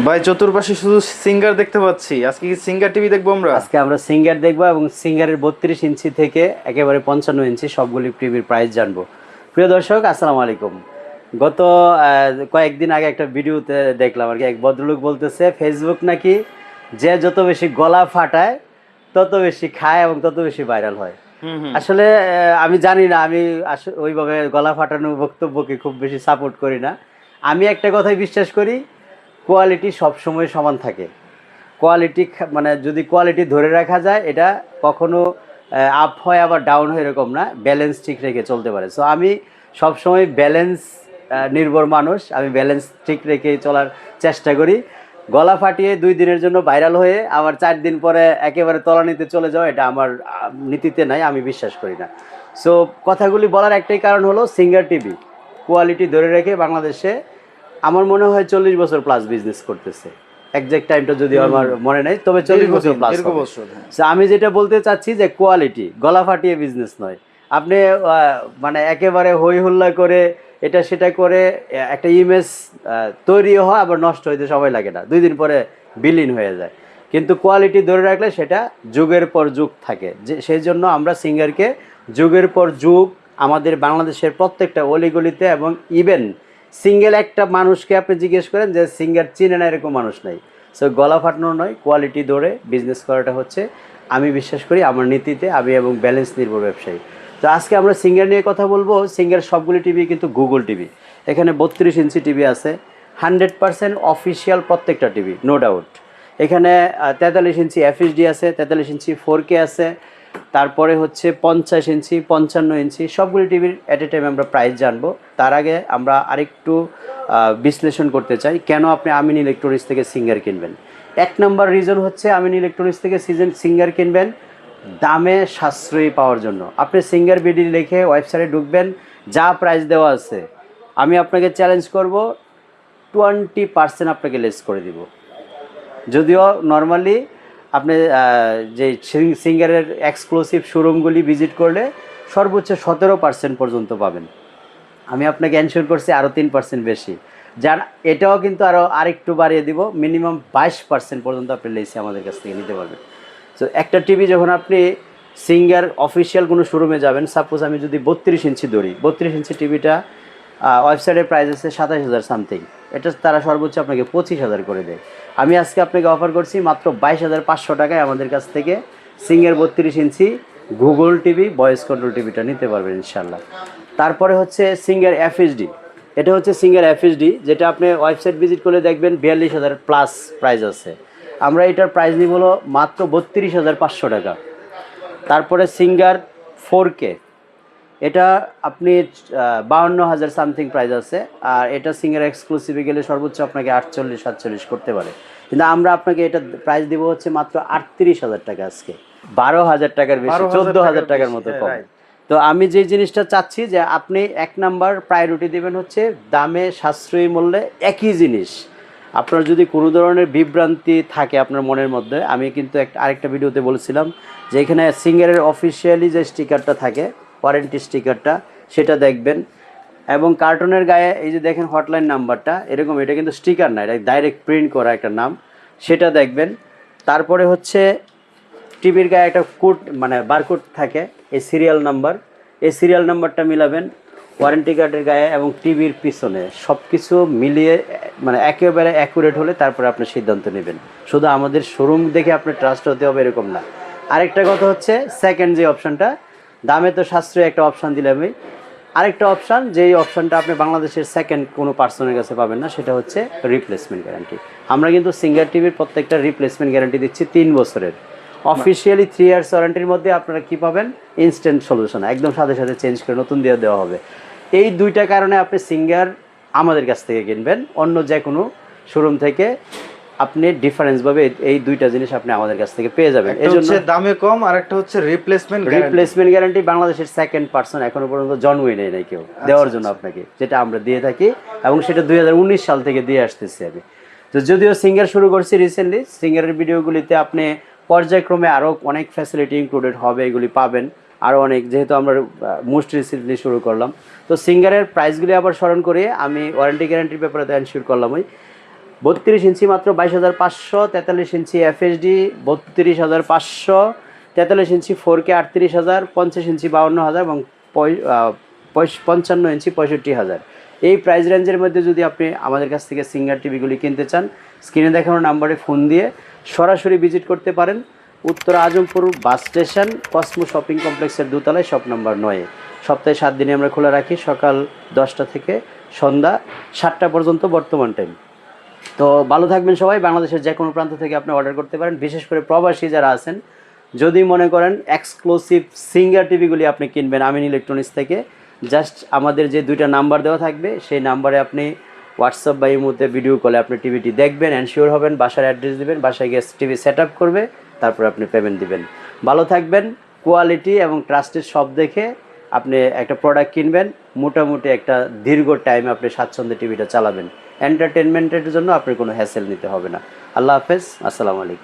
ভাই চতুর্পাশে শুধু সিঙ্গার দেখতে পাচ্ছি, আজকে কি সিঙ্গার টিভি দেখবো আমরা? আজকে আমরা সিঙ্গার দেখবো এবং সিঙ্গারের 32 ইঞ্চি থেকে একেবারে 55 ইঞ্চি সবগুলি টিভির প্রাইস জানবো। প্রিয় দর্শক, আসসালামু আলাইকুম। গত কয়েকদিন আগে একটা ভিডিওতে দেখলাম আর কি, এক ভদ্রলোক বলতেছে ফেসবুক নাকি যে যত বেশি গলা ফাটায় তত বেশি খায় এবং তত বেশি ভাইরাল হয়। আসলে আমি জানি না, আমি ওইভাবে গলা ফাটানো বক্তব্যকে খুব বেশি সাপোর্ট করি না। আমি একটা কথাই বিশ্বাস করি, কোয়ালিটি সবসময় সমান থাকে। কোয়ালিটি মানে যদি কোয়ালিটি ধরে রাখা যায়, এটা কখনো আপ হয় আবার ডাউন হয় এরকম না, ব্যালেন্স ঠিক রেখে চলতে পারে। সো আমি সবসময় ব্যালেন্স নির্ভর মানুষ, আমি ব্যালেন্স ঠিক রেখে চলার চেষ্টা করি। গলা ফাটিয়ে 2 দিনের জন্য ভাইরাল হয়ে আবার 4 দিন পরে একেবারে তলানিতে চলে যাওয়া, এটা আমার নীতিতে নাই, আমি বিশ্বাস করি না। সো কথাগুলি বলার একটাই কারণ হলো, সিঙ্গার টিভি কোয়ালিটি ধরে রেখে বাংলাদেশে আমার মনে হয় 40 বছর প্লাস বিজনেস করতেছে। একজ্যাক্ট টাইমটা যদি আমার মনে নেই, তবে 40 বছর প্লাস। আমি যেটা বলতে চাচ্ছি যে কোয়ালিটি, গলা ফাটিয়ে বিজনেস নয়। আপনি মানে একেবারে হই হুল্লা করে এটা সেটা করে একটা ইমেজ তৈরি হয়, আবার নষ্ট হইতে সময় লাগে না, 2 দিন পরে বিলীন হয়ে যায়। কিন্তু কোয়ালিটি ধরে রাখলে সেটা যুগের পর যুগ থাকে। যে সেই জন্য আমরা সিঙ্গারকে যুগের পর যুগ আমাদের বাংলাদেশের প্রত্যেকটা অলিগলিতে এবং ইভেন সিঙ্গেল একটা মানুষকে আপনি জিজ্ঞেস করেন যে সিঙ্গার চিনে না, এরকম মানুষ নাই। সো গলা ফাটানো নয়, কোয়ালিটি ধরে বিজনেস করাটা হচ্ছে আমি বিশ্বাস করি আমার নীতিতে, আমি এবং ব্যালেন্স নির্ভর ব্যবসায়ী। তো আজকে আমরা সিঙ্গার নিয়ে কথা বলবো। সিঙ্গার সবগুলি টিভি কিন্তু গুগল টিভি। এখানে 32 ইঞ্চি টিভি আছে, 100% অফিসিয়াল প্রত্যেকটা টিভি, নো ডাউট। এখানে 43 ইঞ্চি এফএইচডি আছে, 43 ইঞ্চি 4K আছে, তারপরে হচ্ছে 50 ইঞ্চি, 55 ইঞ্চি সবগুলি টিভির অ্যাট এ টাইম আমরা প্রাইস জানবো। তার আগে আমরা আরেকটু বিশ্লেষণ করতে চাই কেন আপনি আমিন ইলেকট্রনিক্স থেকে সিঙ্গার কিনবেন। 1 নম্বর রিজন হচ্ছে আমিন ইলেকট্রনিক্স থেকে সিঙ্গার কিনবেন দামে সাশ্রয়ী পাওয়ার জন্য। আপনি সিঙ্গার বিডি লিখে ওয়েবসাইটে ঢুকবেন, যা প্রাইস দেওয়া আছে আমি আপনাকে চ্যালেঞ্জ করব 20% আপনাকে লেস করে দিব। যদিও নর্মালি আপনি যে সিঙ্গারের এক্সক্লুসিভ শোরুমগুলি ভিজিট করলে সর্বোচ্চ 17% পর্যন্ত পাবেন। আমি আপনাকে এনশিওর করছি আরও 3% বেশি, যার এটাও কিন্তু আরেকটু বাড়িয়ে দিব, মিনিমাম 22% পর্যন্ত আপনি লেসে আমাদের কাছ থেকে নিতে পারবেন। তো একটা টিভি যখন আপনি সিঙ্গার অফিসিয়াল কোনো শোরুমে যাবেন, সাপোজ আমি যদি 32 ইঞ্চি ধরি, 32 ইঞ্চি টিভিটা ওয়েবসাইটের প্রাইস আছে 27,000 সামথিং, এটা তারা সর্বোচ্চ আপনাকে 25,000 করে দেয়। আমি আজকে আপনাকে অফার করছি মাত্র 22,500 টাকায় আমাদের কাছ থেকে সিঙ্গার 32 ইঞ্চি গুগল টিভি ভয়েস কন্ট্রোল টিভিটা নিতে পারবেন ইনশাল্লাহ। তারপরে হচ্ছে সিঙ্গার এফএইচডি। এটা হচ্ছে সিঙ্গার এফএইচডি, যেটা আপনি ওয়েবসাইট ভিজিট করলে দেখবেন 42,000 প্লাস প্রাইস আছে। আমরা এটার প্রাইস নিব হলো মাত্র 32,500 টাকা। তারপরে সিঙ্গার 4K, এটা আপনি 52,000 সামথিং প্রাইস আছে। আর এটা সিঙ্গার এক্সক্লুসিভে গেলে সর্বোচ্চ আপনাকে 48-47 করতে পারে, কিন্তু আমরা আপনাকে এটা প্রাইস দিব হচ্ছে মাত্র 38,000 টাকা। আজকে 12,000 টাকার বেশি, 14,000 টাকার মতো কম। তো আমি যে জিনিসটা চাচ্ছি যে আপনি 1 নাম্বার প্রায়োরিটি দেবেন হচ্ছে দামে সাশ্রয়ী মূল্যে একই জিনিস। আপনার যদি কোনো ধরনের বিভ্রান্তি থাকে আপনার মনের মধ্যে, আমি কিন্তু আরেকটা ভিডিওতে বলেছিলাম যে এখানে সিঙ্গারের অফিসিয়ালি যে স্টিকারটা থাকে, ওয়ারেন্টি স্টিকারটা, সেটা দেখবেন। এবং কার্টুনের গায়ে এই যে দেখেন হটলাইন নাম্বারটা, এরকম, এটা কিন্তু স্টিকার না, এটা ডাইরেক্ট প্রিন্ট করা একটা নাম, সেটা দেখবেন। তারপরে হচ্ছে টিভির গায়ে একটা কোড মানে বারকোড থাকে, এই সিরিয়াল নাম্বার, এই সিরিয়াল নাম্বারটা মিলাবেন ওয়ারেন্টি কার্ডের গায়ে এবং টিভির পিছনে, সব কিছু মিলিয়ে মানে একেবারে অ্যাকুরেট হলে তারপরে আপনি সিদ্ধান্ত নেবেন। শুধু আমাদের শোরুম দেখে আপনি ট্রাস্ট হতে হবে এরকম না। আরেকটা কথা হচ্ছে, সেকেন্ড যে অপশানটা, দামে তো সাশ্রয়ী একটা অপশান দিলাম আমি, আরেকটা অপশান, যেই অপশানটা আপনি বাংলাদেশের সেকেন্ড কোনো পার্সনের কাছে পাবেন না, সেটা হচ্ছে রিপ্লেসমেন্ট গ্যারান্টি। আমরা কিন্তু সিঙ্গার টিভির প্রত্যেকটা রিপ্লেসমেন্ট গ্যারান্টি দিচ্ছি 3 বছরের। অফিসিয়ালি 3 ইয়ার্স ওয়ারেন্টির মধ্যে আপনারা কী পাবেন, ইনস্ট্যান্ট সলিউশন, একদম সাথে সাথে চেঞ্জ করে নতুন দিয়ে দেওয়া হবে। এই 2টা কারণে আপনি সিঙ্গার আমাদের কাছ থেকে কিনবেন, অন্য যে কোনো শোরুম থেকে আপনি ডিফারেন্সভাবে এই 2টা জিনিস আপনি আমাদের কাছ থেকে পেয়ে যাবেন। এই জন্য দামে কম, আর একটা হচ্ছে রিপ্লেসমেন্ট গ্যারান্টি। বাংলাদেশের সেকেন্ড পার্সন এখনো পর্যন্ত জন্মই নেই নাই কেউ দেওয়ার জন্য আপনাকে, যেটা আমরা দিয়ে থাকি এবং সেটা 2019 সাল থেকে দিয়ে আসতেছি আমি। তো যদিও সিঙ্গার শুরু করছি রিসেন্টলি, সিঙ্গারের ভিডিওগুলিতে আপনি পর্যায়ক্রমে আরও অনেক ফ্যাসিলিটি ইনক্লুডেড হবে, এগুলি পাবেন আরও অনেক, যেহেতু আমরা মোস্ট রিসেন্টলি শুরু করলাম। তো সিঙ্গারের প্রাইসগুলি আবার স্মরণ করিয়ে আমি ওয়ারেন্টি গ্যারান্টির ব্যাপারে তো এনশিওর করলাম। 32 ইঞ্চি মাত্র 22,500, 43 ইঞ্চি FHD 32,500, 43 ইঞ্চি 4K 38,000, 50 ইঞ্চি 52,000 এবং 55 ইঞ্চি 65,000। এই প্রাইস রেঞ্জের মধ্যে যদি আপনি আমাদের কাছ থেকে সিঙ্গার টিভিগুলি কিনতে চান, স্ক্রিনে দেখানো নাম্বারে ফোন দিয়ে সরাসরি ভিজিট করতে পারেন। উত্তর Azampur bus station, Cosmo shopping কমপ্লেক্সের দোতলায়, শপ নাম্বার 9। সপ্তাহে 7 দিনে আমরা খোলা রাখি, সকাল 10টা থেকে সন্ধ্যা 7টা পর্যন্ত বর্তমান টাইম। তো ভালো থাকবেন সবাই। বাংলাদেশের যে কোনো প্রান্ত থেকে আপনি অর্ডার করতে পারেন। বিশেষ করে প্রবাসী যারা আছেন, যদি মনে করেন এক্সক্লুসিভ সিঙ্গার টিভিগুলি আপনি কিনবেন আমিন ইলেকট্রনিক্স থেকে, জাস্ট আমাদের যে 2টা নাম্বার দেওয়া থাকবে সেই নাম্বারে আপনি হোয়াটসঅ্যাপ বা ইমোতে ভিডিও কলে আপনি টিভিটি দেখবেন, এনশিওর হবেন, বাসার অ্যাড্রেস দিবেন, বাসায় গিয়ে টিভি সেট আপ করবে, তারপর আপনি পেমেন্ট দিবেন। ভালো থাকবেন। কোয়ালিটি এবং ট্রাস্টেড সব দেখে আপনি একটা প্রোডাক্ট কিনবেন, মোটামুটি একটা দীর্ঘ টাইম আপনি স্বাচ্ছন্দ্যে টিভিটা চালাবেন। এন্টারটেনমেন্টের জন্য আপনার কোনো হ্যাসেল নিতে হবে না। আল্লাহ হাফেজ, আসসালামু আলাইকুম।